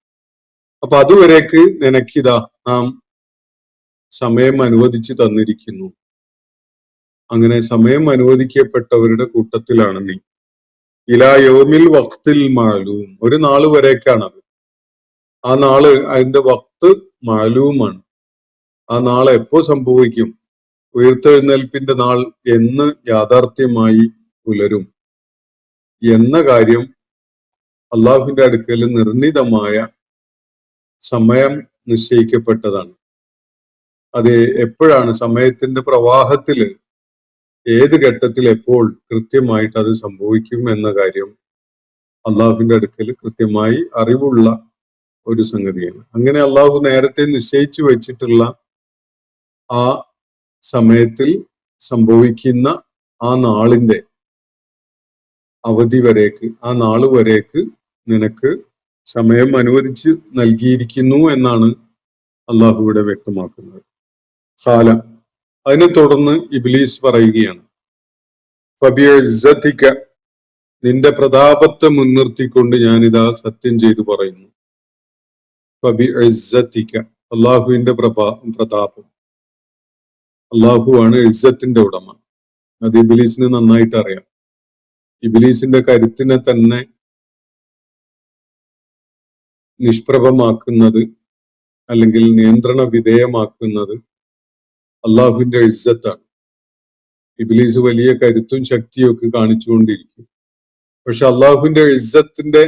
അപ്പൊ അതുവരേക്ക് നിനക്കിതാ നാം സമയം അനുവദിച്ചു തന്നിരിക്കുന്നു. അങ്ങനെ സമയം അനുവദിക്കപ്പെട്ടവരുടെ കൂട്ടത്തിലാണ് നീ. ഇലാ യൗമിൽ വഖ്തിൽ മാലൂം, ഒരു നാള് വരേക്കാണത്. ആ നാള് അതിന്റെ വക്ത് മാലൂമാണ്. ആ നാളെ എപ്പോ സംഭവിക്കും? ഉയർത്തെഴുന്നേൽപ്പിന്റെ നാൾ എന്ന് യാഥാർത്ഥ്യമായി പുലരും എന്ന കാര്യം അള്ളാഹുവിന്റെ അടുക്കൽ നിർണിതമായ സമയം നിശ്ചയിക്കപ്പെട്ടതാണ്. അത് എപ്പോഴാണ്? സമയത്തിന്റെ പ്രവാഹത്തില് ഏത് ഘട്ടത്തിൽ എപ്പോൾ കൃത്യമായിട്ട് അത് സംഭവിക്കും എന്ന കാര്യം അള്ളാഹുവിന്റെ അടുക്കൽ കൃത്യമായി അറിവുള്ള ഒരു സംഗതിയാണ്. അങ്ങനെ അള്ളാഹു നേരത്തെ നിശ്ചയിച്ചു വെച്ചിട്ടുള്ള ആ സമയത്തിൽ സംഭവിക്കുന്ന ആ നാളിന്റെ അവധി വരേക്ക്, ആ നാള് വരേക്ക് നിനക്ക് സമയം അനുവദിച്ച് നൽകിയിരിക്കുന്നു എന്നാണ് അള്ളാഹു ഇവിടെ വ്യക്തമാക്കുന്നത്. ഖാല, അതിനെ തുടർന്ന് ഇബ്ലീസ് പറയുകയാണ്, ഫബിഇസ്സതിക, നിന്റെ പ്രതാപത്തെ മുൻനിർത്തിക്കൊണ്ട് ഞാനിതാ സത്യം ചെയ്തു പറയുന്നു. ഫബിഇസ്സതിക, അള്ളാഹുവിന്റെ പ്രതാപം. അള്ളാഹുവാണ് ഇസ്സത്തിന്റെ ഉടമ. അത് ഇബ്ലീസിന് നന്നായിട്ട് അറിയാം. ഇബ്ലീസിന്റെ കരുത്തിനെ തന്നെ നിഷ്പ്രഭമാക്കുന്നത് അല്ലെങ്കിൽ നിയന്ത്രണ വിധേയമാക്കുന്നത് അള്ളാഹുവിന്റെ ഇസ്സത്താണ്. ഇബ്ലീസ് വലിയ കരുത്തും ശക്തിയും ഒക്കെ കാണിച്ചുകൊണ്ടിരിക്കും. പക്ഷെ അള്ളാഹുവിന്റെ ഇസ്സത്തിന്റെ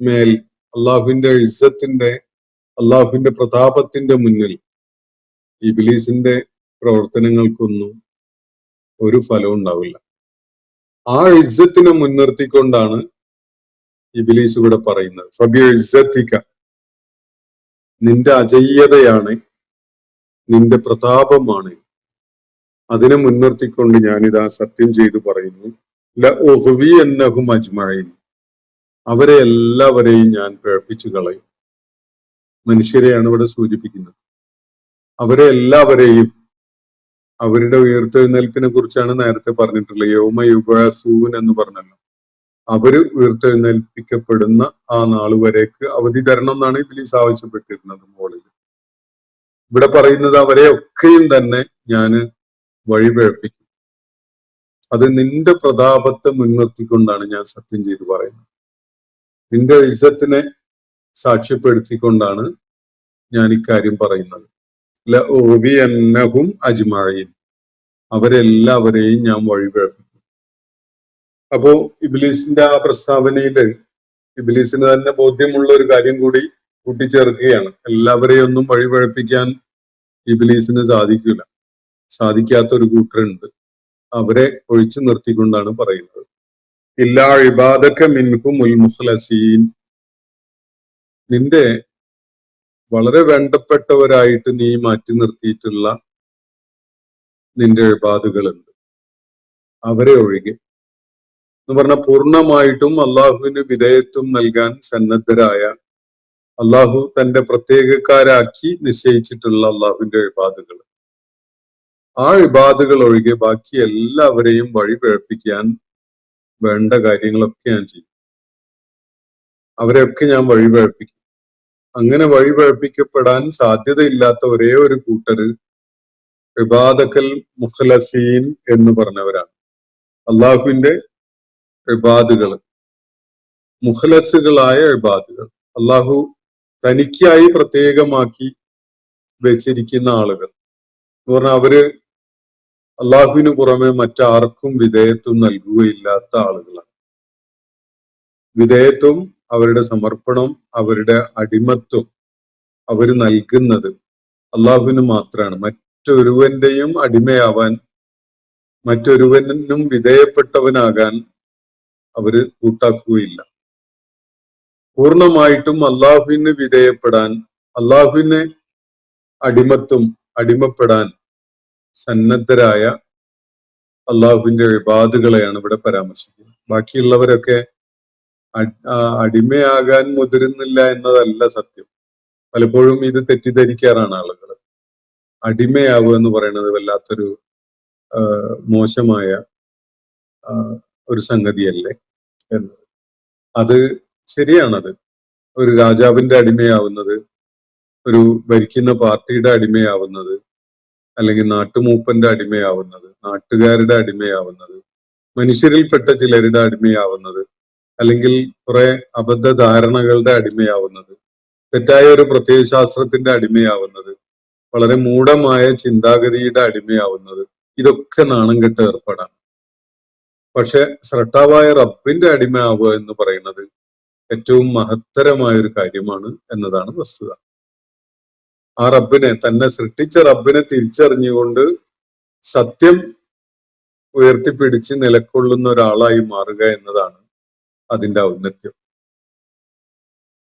മേൽ, അള്ളാഹുവിന്റെ പ്രതാപത്തിന്റെ മുന്നിൽ ഇബ്ലീസിന്റെ പ്രവർത്തനങ്ങൾക്കൊന്നും ഒരു ഫലവും ഉണ്ടാവില്ല. ആ ഇസ്സത്തിനെ മുൻനിർത്തിക്കൊണ്ടാണ് ഇബ്ലീസ് ഇവിടെ പറയുന്നത്. ഫബിഇസ്സതിക, നിന്റെ അജയ്യതയാണ്, നിന്റെ പ്രതാപമാണ്, അതിനെ മുൻനിർത്തിക്കൊണ്ട് ഞാനിതാ സത്യം ചെയ്തു പറയുന്നു. ലഉഗ്വിയന്നഹും അജ്മഈൻ, അവരെ എല്ലാവരെയും ഞാൻ പിഴപ്പിച്ചു കളയും. മനുഷ്യരെയാണ് ഇവിടെ സൂചിപ്പിക്കുന്നത്. അവരെ എല്ലാവരെയും, അവരുടെ ഉയർത്തെഴുന്നേൽപ്പിനെ കുറിച്ചാണ് നേരത്തെ പറഞ്ഞിട്ടുള്ളത്. യൗമ യുബഅസൂൻ എന്ന് പറഞ്ഞല്ലോ. അവര് ഉയർത്തെഴുന്നേൽപ്പിക്കപ്പെടുന്ന ആ നാള് വരേക്ക് അവധി തരണം എന്നാണ് ഇബ്ലീസ് ആവശ്യപ്പെട്ടിരുന്നത് മുകളിൽ. ഇവിടെ പറയുന്നത് അവരെ ഒക്കെയും തന്നെ ഞാന് വഴിപിഴപ്പിക്കും. അത് നിന്റെ പ്രതാപത്തെ മുൻനിർത്തിക്കൊണ്ടാണ് ഞാൻ സത്യം ചെയ്ത് പറയുന്നത്. നിന്റെ ഇസ്സത്തിനെ സാക്ഷ്യപ്പെടുത്തിക്കൊണ്ടാണ് ഞാൻ ഇക്കാര്യം പറയുന്നത്. ലഉഗ്വിയന്നഹും അജ്മഈൻ, അവരെല്ലാവരെയും ഞാൻ വഴിപിഴപ്പിക്കും. അപ്പോ ഇബ്ലീസിന്റെ ആ പ്രസ്താവനയില് ഇബ്ലീസിന് തന്നെ ബോധ്യമുള്ള ഒരു കാര്യം കൂടി കൂട്ടിച്ചേർക്കുകയാണ്. എല്ലാവരെയും ഒന്നും വഴിപഴപ്പിക്കാൻ ഇബ്ലീസിന് സാധിക്കില്ല. സാധിക്കാത്ത ഒരു കൂട്ടരുണ്ട്. അവരെ ഒഴിച്ചു നിർത്തിക്കൊണ്ടാണ് പറയുന്നത്. ഇല്ലാ ഇബാദക മിൻഹുമുൽ മുഖ്ലസീൻ, നിന്റെ വളരെ വേണ്ടപ്പെട്ടവരായിട്ട് നീ മാറ്റി നിർത്തിയിട്ടുള്ള നിന്റെ ഇബാദുകളുണ്ട്, അവരെ ഒഴികെ എന്ന് പറഞ്ഞാൽ പൂർണ്ണമായിട്ടും അള്ളാഹുവിന് വിധേയത്വം നൽകാൻ സന്നദ്ധരായ, അള്ളാഹു തന്റെ പ്രത്യേകക്കാരാക്കി നിശ്ചയിച്ചിട്ടുള്ള അള്ളാഹുവിന്റെ ഇബാദുകൾ, ആ ഇബാദുകൾ ഒഴികെ ബാക്കി എല്ലാവരെയും വഴിപിഴപ്പിക്കാൻ വേണ്ട കാര്യങ്ങളൊക്കെ ഞാൻ ചെയ്യും. അവരെയൊക്കെ ഞാൻ വഴിപിഴപ്പിക്കും. അങ്ങനെ വഴിപിഴപ്പിക്കപ്പെടാൻ സാധ്യതയില്ലാത്ത ഒരേ ഒരു കൂട്ടര് ഇബാദക്കൽ മുഖ്ലസീൻ എന്ന് പറഞ്ഞവരാണ്. അള്ളാഹുവിന്റെ ഇബാദുകൾ, മുഖ്ലസുകളായ ഇബാദുകൾ, അള്ളാഹു തനിക്കായി പ്രത്യേകമാക്കി വെച്ചിരിക്കുന്ന ആളുകൾ എന്ന് പറഞ്ഞാൽ അവര് അള്ളാഹുവിന് പുറമെ മറ്റാർക്കും വിധേയത്വം നൽകുകയില്ലാത്ത ആളുകളാണ്. വിധേയത്വം, അവരുടെ സമർപ്പണം, അവരുടെ അടിമത്വം അവര് നൽകുന്നത് അള്ളാഹുവിന് മാത്രമാണ്. മറ്റൊരുവന്റെയും അടിമയാവാൻ, മറ്റൊരുവനും വിധേയപ്പെട്ടവനാകാൻ അവര് കൂട്ടാക്കുകയില്ല. പൂർണ്ണമായിട്ടും അള്ളാഹുവിന് വിധേയപ്പെടാൻ, അള്ളാഹുവിന് അടിമപ്പെടാൻ സന്നദ്ധരായ അള്ളാഹുവിന്റെ ഇബാദുകളെയാണ് ഇവിടെ പരാമർശിക്കുന്നത്. ബാക്കിയുള്ളവരൊക്കെ അടിമയാകാൻ മുതിരുന്നില്ല എന്നതല്ല സത്യം. പലപ്പോഴും ഇത് തെറ്റിദ്ധരിക്കാറാണ് ആളുകൾ. അടിമയാവുക എന്ന് പറയുന്നത് വല്ലാത്തൊരു മോശമായ ഒരു സംഗതിയല്ലേ എന്ന്. അത് ശരിയാണത്. ഒരു രാജാവിന്റെ അടിമയാവുന്നത്, ഒരു ഭരിക്കുന്ന പാർട്ടിയുടെ അടിമയാവുന്നത്, അല്ലെങ്കിൽ നാട്ടുമൂപ്പന്റെ അടിമയാവുന്നത്, നാട്ടുകാരുടെ അടിമയാവുന്നത്, മനുഷ്യരിൽപ്പെട്ട ചിലരുടെ അടിമയാവുന്നത്, അല്ലെങ്കിൽ കുറെ അബദ്ധധാരണകളുടെ അടിമയാവുന്നത്, തെറ്റായ ഒരു പ്രത്യയശാസ്ത്രത്തിന്റെ അടിമയാവുന്നത്, വളരെ മൂഢമായ ചിന്താഗതിയുടെ അടിമയാവുന്നത്, ഇതൊക്കെ നാണം കെട്ട ഏർപ്പാടാണ്. പക്ഷെ സ്രഷ്ടാവായ റബ്ബിന്റെ അടിമയാവുക എന്ന് പറയുന്നത് ഏറ്റവും മഹത്തരമായ ഒരു കാര്യമാണ് എന്നതാണ് വസ്തുത. ആ റബ്ബിനെ, തന്നെ സൃഷ്ടിച്ച റബ്ബിനെ തിരിച്ചറിഞ്ഞുകൊണ്ട് സത്യം ഉയർത്തിപ്പിടിച്ച് നിലകൊള്ളുന്ന ഒരാളായി മാറുക എന്നതാണ് അതിന്റെ ഔന്നത്യം.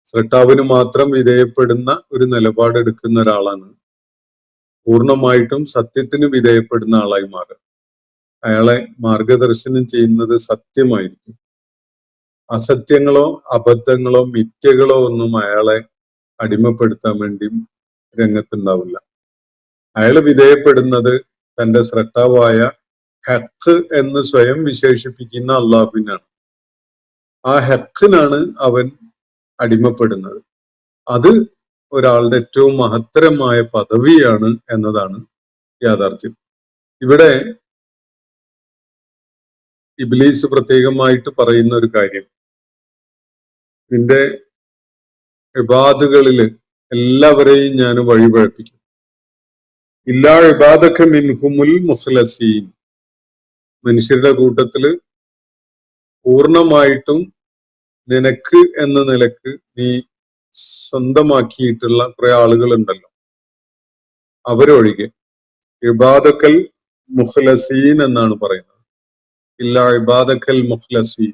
സൃഷ്ടാവിന് മാത്രം വിധേയപ്പെടുന്ന ഒരു നിലപാടെടുക്കുന്ന ഒരാളാണ് പൂർണ്ണമായിട്ടും സത്യത്തിന് വിധേയപ്പെടുന്ന ആളായി മാറുക. അയാളെ മാർഗദർശനം ചെയ്യുന്നത് സത്യമായിരിക്കും. അസത്യങ്ങളോ അബദ്ധങ്ങളോ മിഥ്യകളോ ഒന്നും അയാളെ അടിമപ്പെടുത്താൻ വേണ്ടി രംഗത്തുണ്ടാവില്ല. അയാൾ വിധേയപ്പെടുന്നത് തന്റെ സ്രഷ്ടാവായ ഹക്ക് എന്ന് സ്വയം വിശേഷിപ്പിക്കുന്ന അള്ളാഹുവിനാണ്. ആ ഹക്കിനാണ് അവൻ അടിമപ്പെടുന്നത്. അത് ഒരാളുടെ ഏറ്റവും മഹത്തരമായ പദവിയാണ് എന്നതാണ് യാഥാർത്ഥ്യം. ഇവിടെ ഇബ്ലീസ് പ്രത്യേകമായിട്ട് പറയുന്ന ഒരു കാര്യം, നിന്റെ ഇബാദുകളില് എല്ലാവരെയും ഞാൻ വഴിപഴപ്പിക്കും. ഇല്ലാ ഇബാദക മിൻഹുമുൽ മുഖ്ലസീൻ, മനുഷ്യരുടെ കൂട്ടത്തില് പൂർണ്ണമായിട്ടും നിനക്ക് എന്ന നിലക്ക് നീ സ്വന്തമാക്കിയിട്ടുള്ള കുറെ ആളുകൾ ഉണ്ടല്ലോ, അവരൊഴികെ. ഇബാദക്കൽ മുഖ്ലസീൻ എന്നാണ് പറയുന്നത്. ഇല്ലാ ഇബാദക്കൽ മുഖ്ലസീൻ,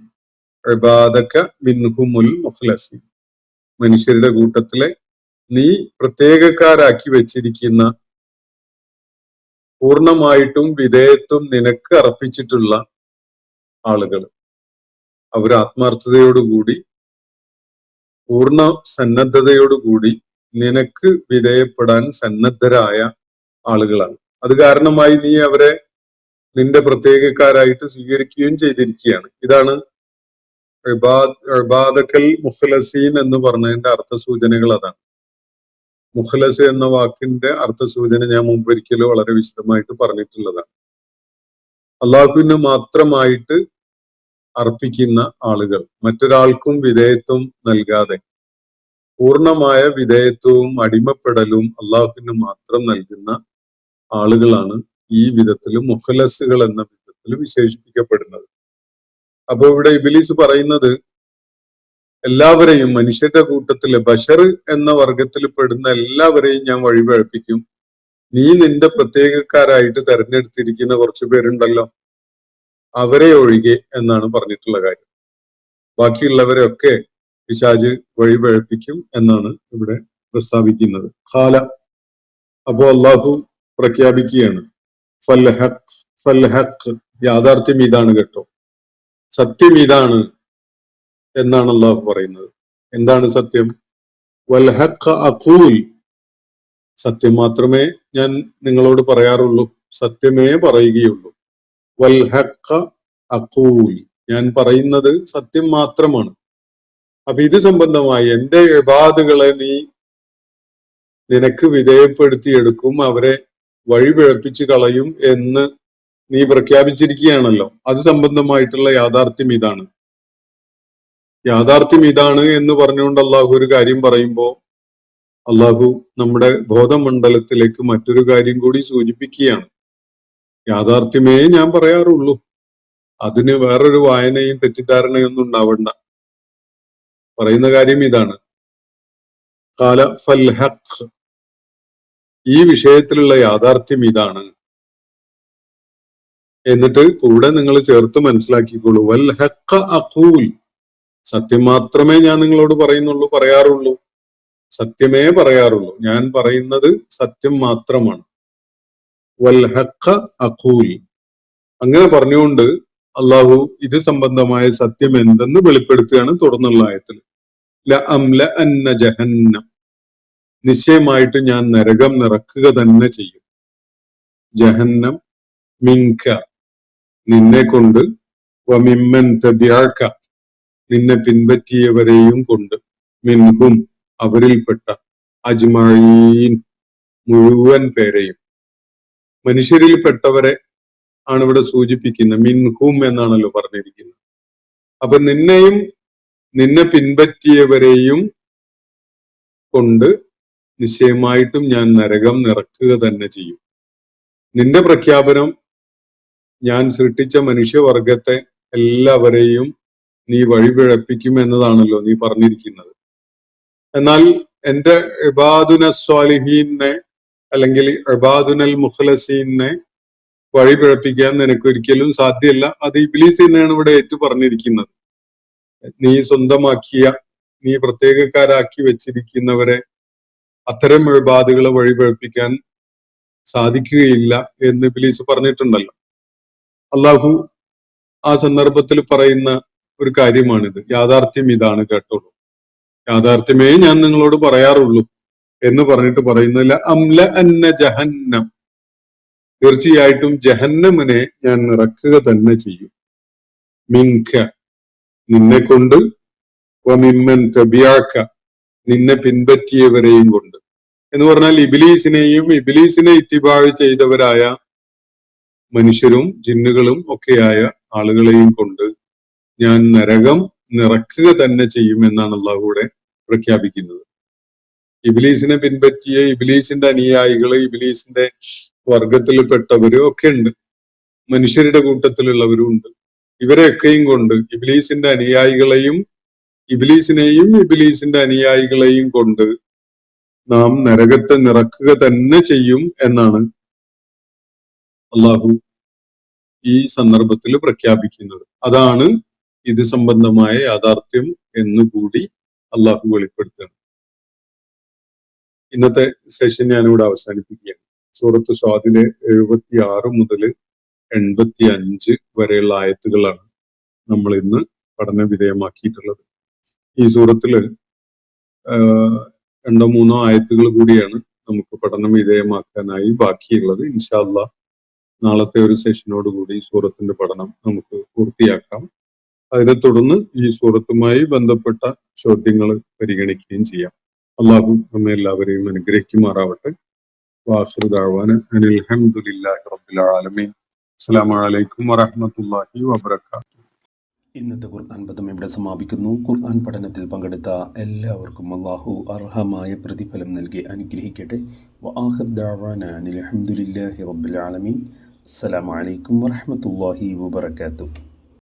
ഇബാദക മിൻഹുമുൽ മുഖ്ലസീൻ, മനുഷ്യരുടെ കൂട്ടത്തിലെ നീ പ്രത്യേകക്കാരാക്കി വെച്ചിരിക്കുന്ന, പൂർണ്ണമായിട്ടും വിധേയത്വം നിനക്ക് അർപ്പിച്ചിട്ടുള്ള ആളുകൾ, അവർ ആത്മാർത്ഥതയോടുകൂടി പൂർണ്ണ സന്നദ്ധതയോടുകൂടി നിനക്ക് വിധേയപ്പെടാൻ സന്നദ്ധരായ ആളുകളാണ്. അത് കാരണമായി നീ അവരെ നിന്റെ പ്രത്യേകക്കാരായിട്ട് സ്വീകരിക്കുകയും ചെയ്തിരിക്കുകയാണ്. ഇതാണ് ഇബാദക്കൽ മുഖ്ലസീൻ എന്ന് പറഞ്ഞതിന്റെ അർത്ഥസൂചനകൾ. അതാണ് മുഖ്ലസ് എന്ന വാക്കിന്റെ അർത്ഥസൂചന ഞാൻ മുമ്പൊരിക്കലും വളരെ വിശദമായിട്ട് പറഞ്ഞിട്ടുള്ളതാണ്. അള്ളാഹുവിന് മാത്രമായിട്ട് അർപ്പിക്കുന്ന ആളുകൾ, മറ്റൊരാൾക്കും വിധേയത്വം നൽകാതെ പൂർണ്ണമായ വിധേയത്വവും അടിമപ്പെടലും അള്ളാഹുവിന് മാത്രം നൽകുന്ന ആളുകളാണ് ഈ വിധത്തിൽ മുഖ്ലസുകൾ എന്ന വിധത്തിൽ വിശേഷിപ്പിക്കപ്പെടുന്നത്. അപ്പൊ ഇവിടെ ഇബ്ലീസ് പറയുന്നത് എല്ലാവരെയും, മനുഷ്യരുടെ കൂട്ടത്തില് ബശർ എന്ന വർഗത്തിൽ പെടുന്ന എല്ലാവരെയും ഞാൻ വഴിപഴപ്പിക്കും. നീ നിന്റെ പ്രത്യേകക്കാരായിട്ട് തെരഞ്ഞെടുത്തിരിക്കുന്ന കുറച്ചു പേരുണ്ടല്ലോ, അവരെ ഒഴികെ എന്നാണ് പറഞ്ഞിട്ടുള്ള കാര്യം. ബാക്കിയുള്ളവരെയൊക്കെ പിശാച് വഴിപഴപ്പിക്കും എന്നാണ് ഇവിടെ പ്രസ്താവിക്കുന്നത്. ഖാല, അപ്പോ അള്ളാഹു പ്രഖ്യാപിക്കുകയാണ്, ഫൽഹഖ്, യാഥാർത്ഥ്യം ഇതാണ് കേട്ടോ, സത്യം ഇതാണ് എന്നാണ് അള്ളാഹു പറയുന്നത്. എന്താണ് സത്യം? വൽഹഖ് അഖൂൽ, സത്യം മാത്രമേ ഞാൻ നിങ്ങളോട് പറയാറുള്ളൂ, സത്യമേ പറയുകയുള്ളൂ. വൽഹഖ് അഖൂൽ, ഞാൻ പറയുന്നത് സത്യം മാത്രമാണ്. അപ്പൊ ഇത് സംബന്ധമായി എന്റെ ഇബാദുകളെ നീ നിനക്ക് വിധേയപ്പെടുത്തിയെടുക്കും, അവരെ വഴിപിഴപ്പിച്ചു കളയും എന്ന് നീ പ്രഖ്യാപിച്ചിരിക്കുകയാണല്ലോ. അത് സംബന്ധമായിട്ടുള്ള യാഥാർത്ഥ്യം ഇതാണ്. യാഥാർത്ഥ്യം ഇതാണ് എന്ന് പറഞ്ഞുകൊണ്ട് അള്ളാഹു ഒരു കാര്യം പറയുമ്പോൾ അള്ളാഹു നമ്മുടെ ബോധമണ്ഡലത്തിലേക്ക് മറ്റൊരു കാര്യം കൂടി സൂചിപ്പിക്കുകയാണ്. യാഥാർത്ഥ്യമേ ഞാൻ പറയാറുള്ളൂ, അതിന് വേറൊരു വായനയും തെറ്റിദ്ധാരണയൊന്നും ഉണ്ടാവണ്ട. പറയുന്ന കാര്യം ഇതാണ്. ഖാല ഫൽഹഖ്, ഈ വിഷയത്തിലുള്ള യാഥാർത്ഥ്യം ഇതാണ്. എന്നിട്ട് കൂടെ നിങ്ങൾ ചേർത്ത് മനസ്സിലാക്കിക്കോളൂ. വൽഹഖ് അഖൂൽ, സത്യം മാത്രമേ ഞാൻ നിങ്ങളോട് പറയാറുള്ളൂ, സത്യമേ പറയാറുള്ളൂ, ഞാൻ പറയുന്നത് സത്യം മാത്രമാണ്. വൽഹഖ് അഖൂൽ, അങ്ങനെ പറഞ്ഞുകൊണ്ട് അള്ളാഹു ഇത് സംബന്ധമായ സത്യം എന്തെന്ന് വെളിപ്പെടുത്തുകയാണ് തുടർന്നുള്ള ആയത്തിൽ. ലഅംലഅന്ന ജഹന്നം, നിശ്ചയമായിട്ട് ഞാൻ നരകം നിറക്കുക തന്നെ ചെയ്യും. ജഹന്നം മിൻക, നിന്നെ കൊണ്ട്, വമിമ്മൻ തബിഅക നിന്നെ പിൻപറ്റിയവരെയും കൊണ്ട് മിൻഹും അവരിൽപ്പെട്ട അജ്മഈൻ മുഴുവൻ പേരെയും. മനുഷ്യരിൽപ്പെട്ടവരെ ആണ് ഇവിടെ സൂചിപ്പിക്കുന്നത്. മിൻഹും എന്നാണല്ലോ പറഞ്ഞിരിക്കുന്നത്. അപ്പൊ നിന്നെയും നിന്നെ പിൻപറ്റിയവരെയും കൊണ്ട് നിശ്ചയമായിട്ടും ഞാൻ നരകം നിറക്കുക തന്നെ ചെയ്യും. നിന്റെ പ്രഖ്യാപനം ഞാൻ സൃഷ്ടിച്ച മനുഷ്യവർഗത്തെ എല്ലാവരെയും നീ വഴിപിഴപ്പിക്കും എന്നതാണല്ലോ നീ പറഞ്ഞിരിക്കുന്നത്. എന്നാൽ എന്റെ ഇബാദുന സ്വാലിഹീനെ അല്ലെങ്കിൽ ഇബാദുനൽ മുഖ്ലസീനെ വഴിപിഴപ്പിക്കാൻ നിനക്കൊരിക്കലും സാധ്യമല്ല. അത് ഇബ്ലീസ് തന്നെയാണ് ഇവിടെ ഏറ്റു പറഞ്ഞിരിക്കുന്നത്. നീ സ്വന്തമാക്കിയ, നീ പ്രത്യേകക്കാരാക്കി വെച്ചിരിക്കുന്നവരെ അത്തരം ഇബാദുകളെ വഴിപിഴപ്പിക്കാൻ സാധിക്കുകയില്ല എന്ന് ഇബ്ലീസ് പറഞ്ഞിട്ടുണ്ടല്ലോ. അള്ളാഹു ആ സന്ദർഭത്തിൽ പറയുന്ന ഒരു കാര്യമാണിത്. യാഥാർത്ഥ്യം ഇതാണ്, കേട്ടോളൂ. യാഥാർത്ഥ്യമേ ഞാൻ നിങ്ങളോട് പറയാറുള്ളൂ എന്ന് പറഞ്ഞിട്ട് പറയുന്നില്ല. അംല അന്ന ജഹന്നം, തീർച്ചയായിട്ടും ജഹന്നമിനെ ഞാൻ നിറക്കുക തന്നെ ചെയ്യും. മിൻക നിന്നെ കൊണ്ട്, വമിമ്മൻ തബിഅക നിന്നെ പിൻപറ്റിയവരെയും കൊണ്ട് എന്ന് പറഞ്ഞാൽ ഇബ്ലീസിനെയും ഇബ്ലീസിനെ ഇത്തിബാഅ് ചെയ്തവരായ മനുഷ്യരും ജിന്നുകളും ഒക്കെയായ ആളുകളെയും കൊണ്ട് ഞാൻ നരകം നിറക്കുക തന്നെ ചെയ്യുമെന്നാണ് അള്ളാഹു ഇവിടെ പ്രഖ്യാപിക്കുന്നത്. ഇബ്ലീസിനെ പിൻപറ്റിയ ഇബ്ലീസിന്റെ അനുയായികള്, ഇബ്ലീസിന്റെ വർഗത്തിൽപ്പെട്ടവരും ഒക്കെ ഉണ്ട്, മനുഷ്യരുടെ കൂട്ടത്തിലുള്ളവരും ഉണ്ട്. ഇവരെയൊക്കെയും കൊണ്ട്, ഇബ്ലീസിന്റെ അനുയായികളെയും ഇബ്ലീസിനെയും ഇബ്ലീസിന്റെ അനുയായികളെയും കൊണ്ട് നാം നരകത്തെ നിറക്കുക തന്നെ ചെയ്യും എന്നാണ് അള്ളാഹു ഈ സന്ദർഭത്തിൽ പ്രഖ്യാപിക്കുന്നത്. അതാണ് ഇത് സംബന്ധമായ യാഥാർത്ഥ്യം എന്നുകൂടി അള്ളാഹു വെളിപ്പെടുത്തുന്നു. ഇന്നത്തെ സെഷൻ ഞാനിവിടെ അവസാനിപ്പിക്കുകയാണ്. സൂറത്ത് സ്വാദിലെ 76 മുതൽ 85 വരെയുള്ള ആയത്തുകളാണ് നമ്മൾ ഇന്ന് പഠന വിധേയമാക്കിയിട്ടുള്ളത്. ഈ സൂറത്തില് 2-3 ആയത്തുകൾ കൂടിയാണ് നമുക്ക് പഠനം വിധേയമാക്കാനായി ബാക്കിയുള്ളത്. ഇൻഷാ അല്ലാഹ് നാളത്തെ ഒരു സെഷനോട് കൂടി സൂറത്തിന്റെ പഠനം നമുക്ക് പൂർത്തിയാക്കാം. അതിനെ തുടർന്ന് ഈ സൂറത്തുമായി ബന്ധപ്പെട്ട ചോദ്യങ്ങൾ പരിഗണിക്കുകയും ചെയ്യാം. അള്ളാഹു നമ്മെ എല്ലാവരെയും അനുഗ്രഹിക്കുമാറാവട്ടെ. വാഖിറു ദഅ്വാന അനിൽ ഹംദുലില്ലാഹി റബ്ബിൽ ആലമീൻ. അസ്സലാമു അലൈക്കും വറഹ്മത്തുള്ളാഹി വബറകാതുഹു. ഇന്നത്തെ ഖുർആൻ പദം ഇവിടെ സമാപിക്കുന്നു. ഖുർആൻ പഠനത്തിൽ പങ്കെടുത്ത എല്ലാവർക്കും അല്ലാഹു അർഹമായ പ്രതിഫലം നൽകി അനുഗ്രഹിക്കട്ടെ. വആഖിറു ദഅ്വാന അനിൽ ഹംദുലില്ലാഹി റബ്ബിൽ ആലമീൻ. അസ്സലാമു അലൈക്കും വറഹ്മത്തുള്ളാഹി വബറകാതുഹു.